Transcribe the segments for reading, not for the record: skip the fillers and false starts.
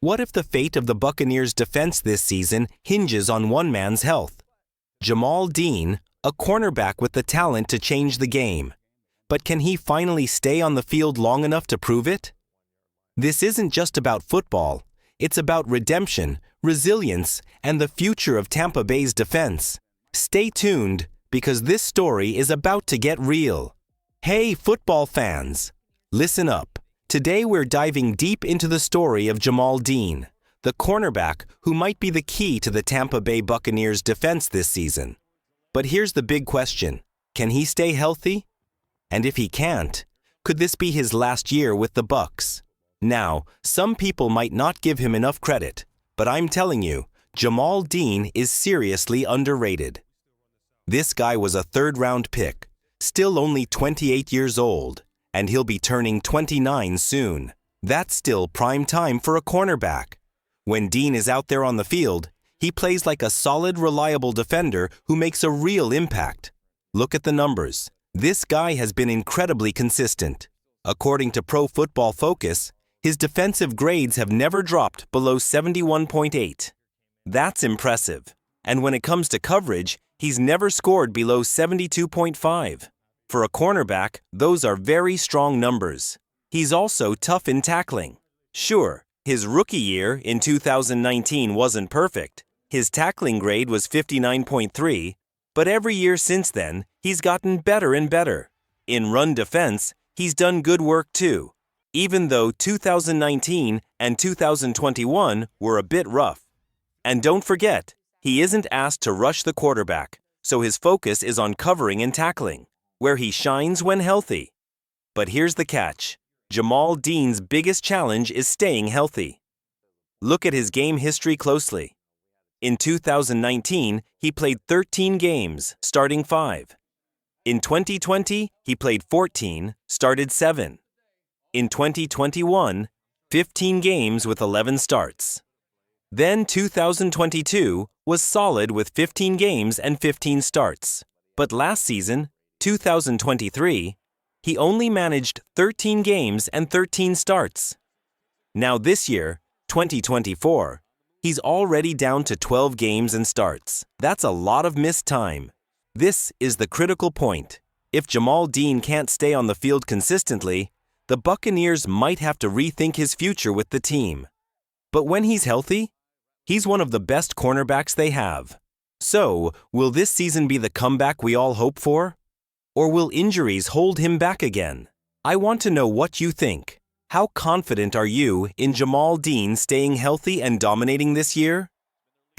What if the fate of the Buccaneers' defense this season hinges on one man's health? Jamel Dean, a cornerback with the talent to change the game. But can he finally stay on the field long enough to prove it? This isn't just about football. It's about redemption, resilience, and the future of Tampa Bay's defense. Stay tuned, because this story is about to get real. Hey, football fans! Listen up. Today we're diving deep into the story of Jamel Dean, the cornerback who might be the key to the Tampa Bay Buccaneers' defense this season. But here's the big question. Can he stay healthy? And if he can't, could this be his last year with the Bucs? Now, some people might not give him enough credit, but I'm telling you, Jamel Dean is seriously underrated. This guy was a third-round pick, still only 28 years old, and he'll be turning 29 soon. That's still prime time for a cornerback. When Dean is out there on the field, he plays like a solid, reliable defender who makes a real impact. Look at the numbers. This guy has been incredibly consistent. According to Pro Football Focus, his defensive grades have never dropped below 71.8. That's impressive. And when it comes to coverage, he's never scored below 72.5. For a cornerback, those are very strong numbers. He's also tough in tackling. Sure, his rookie year in 2019 wasn't perfect. His tackling grade was 59.3, but every year since then, he's gotten better and better. In run defense, he's done good work too, even though 2019 and 2021 were a bit rough. And don't forget, he isn't asked to rush the quarterback, so his focus is on covering and tackling, where he shines when healthy. But here's the catch. Jamel Dean's biggest challenge is staying healthy. Look at his game history closely. In 2019, he played 13 games, starting 5. In 2020, he played 14, started 7. In 2021, 15 games with 11 starts. Then 2022 was solid with 15 games and 15 starts. But last season, 2023, he only managed 13 games and 13 starts. Now this year, 2024, he's already down to 12 games and starts. That's a lot of missed time. This is the critical point. If Jamel Dean can't stay on the field consistently, the Buccaneers might have to rethink his future with the team. But when he's healthy, he's one of the best cornerbacks they have. So, will this season be the comeback we all hope for? Or will injuries hold him back again? I want to know what you think. How confident are you in Jamel Dean staying healthy and dominating this year?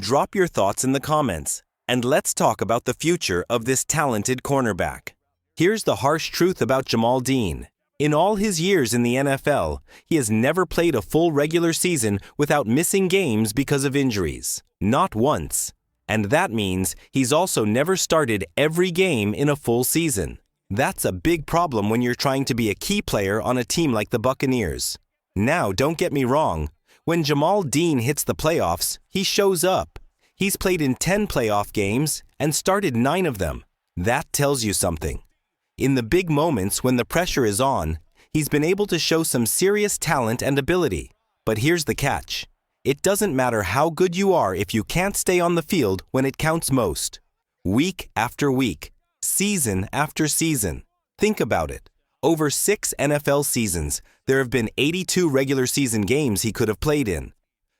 Drop your thoughts in the comments, and let's talk about the future of this talented cornerback. Here's the harsh truth about Jamel Dean. In all his years in the NFL, he has never played a full regular season without missing games because of injuries. Not once. And that means he's also never started every game in a full season. That's a big problem when you're trying to be a key player on a team like the Buccaneers. Now, don't get me wrong. When Jamel Dean hits the playoffs, he shows up. He's played in 10 playoff games and started 9 of them. That tells you something. In the big moments when the pressure is on, he's been able to show some serious talent and ability. But here's the catch. It doesn't matter how good you are if you can't stay on the field when it counts most. Week after week, season after season. Think about it. Over 6 NFL seasons, there have been 82 regular season games he could have played in.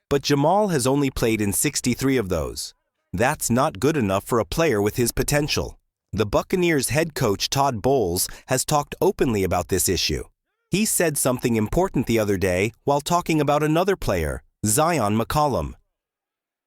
But Jamel has only played in 63 of those. That's not good enough for a player with his potential. The Buccaneers head coach Todd Bowles has talked openly about this issue. He said something important the other day while talking about another player, Zion McCollum.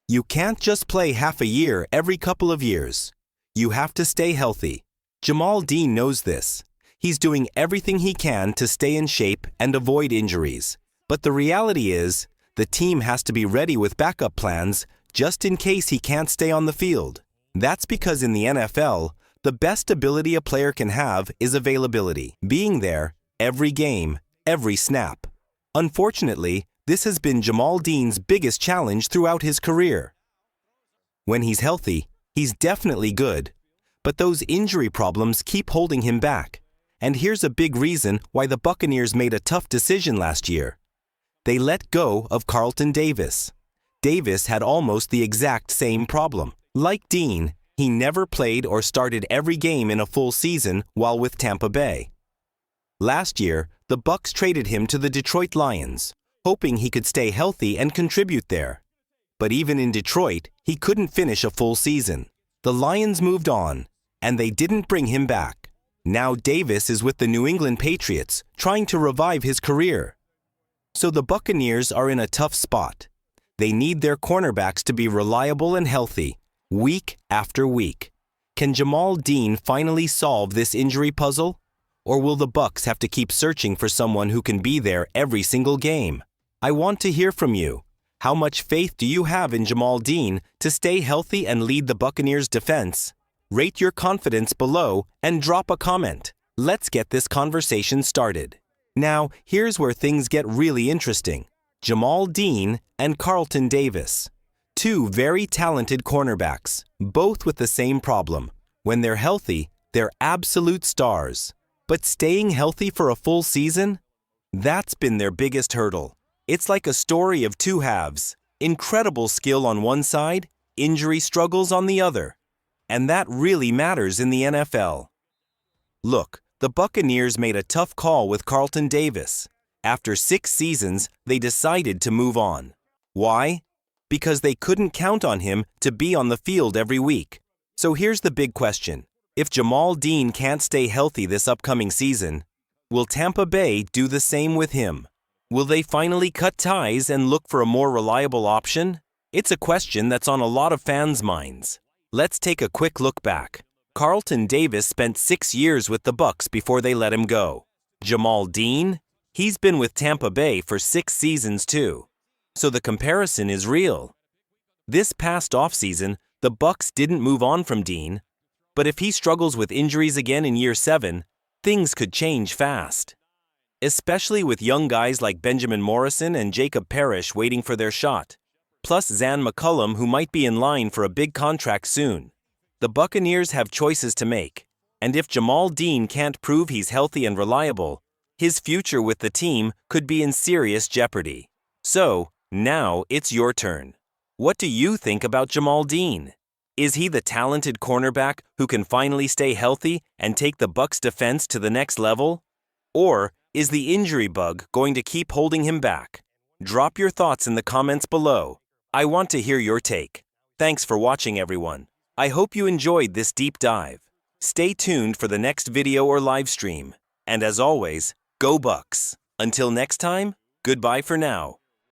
You can't just play half a year every couple of years. You have to stay healthy. Jamel Dean knows this. He's doing everything he can to stay in shape and avoid injuries. But the reality is, the team has to be ready with backup plans just in case he can't stay on the field. That's because in the NFL, the best ability a player can have is availability, being there every game, every snap. Unfortunately, this has been Jamel Dean's biggest challenge throughout his career. When he's healthy, he's definitely good, but those injury problems keep holding him back. And here's a big reason why the Buccaneers made a tough decision last year. They let go of Carlton Davis. Davis had almost the exact same problem. Like Dean, he never played or started every game in a full season while with Tampa Bay. Last year, the Bucks traded him to the Detroit Lions, hoping he could stay healthy and contribute there. But even in Detroit, he couldn't finish a full season. The Lions moved on, and they didn't bring him back. Now Davis is with the New England Patriots, trying to revive his career. So the Buccaneers are in a tough spot. They need their cornerbacks to be reliable and healthy, week after week. Can Jamel Dean finally solve this injury puzzle? Or will the Bucs have to keep searching for someone who can be there every single game? I want to hear from you. How much faith do you have in Jamel Dean to stay healthy and lead the Buccaneers' defense? Rate your confidence below and drop a comment. Let's get this conversation started. Now, here's where things get really interesting. Jamel Dean and Carlton Davis. Two very talented cornerbacks, both with the same problem. When they're healthy, they're absolute stars. But staying healthy for a full season? That's been their biggest hurdle. It's like a story of two halves. Incredible skill on one side, injury struggles on the other. And that really matters in the NFL. Look, the Buccaneers made a tough call with Carlton Davis. After 6 seasons, they decided to move on. Why? Because they couldn't count on him to be on the field every week. So here's the big question. If Jamel Dean can't stay healthy this upcoming season, will Tampa Bay do the same with him? Will they finally cut ties and look for a more reliable option? It's a question that's on a lot of fans' minds. Let's take a quick look back. Carlton Davis spent 6 years with the Bucs before they let him go. Jamel Dean? He's been with Tampa Bay for 6 seasons too. So the comparison is real. This past offseason, the Bucs didn't move on from Dean. But if he struggles with injuries again in year 7, things could change fast. Especially with young guys like Benjamin Morrison and Jacob Parrish waiting for their shot, plus Zan McCollum who might be in line for a big contract soon. The Buccaneers have choices to make, and if Jamel Dean can't prove he's healthy and reliable, his future with the team could be in serious jeopardy. So, now it's your turn. What do you think about Jamel Dean? Is he the talented cornerback who can finally stay healthy and take the Bucs defense to the next level? Or is the injury bug going to keep holding him back? Drop your thoughts in the comments below. I want to hear your take. Thanks for watching, everyone. I hope you enjoyed this deep dive. Stay tuned for the next video or live stream. And as always, go Bucs. Until next time, goodbye for now.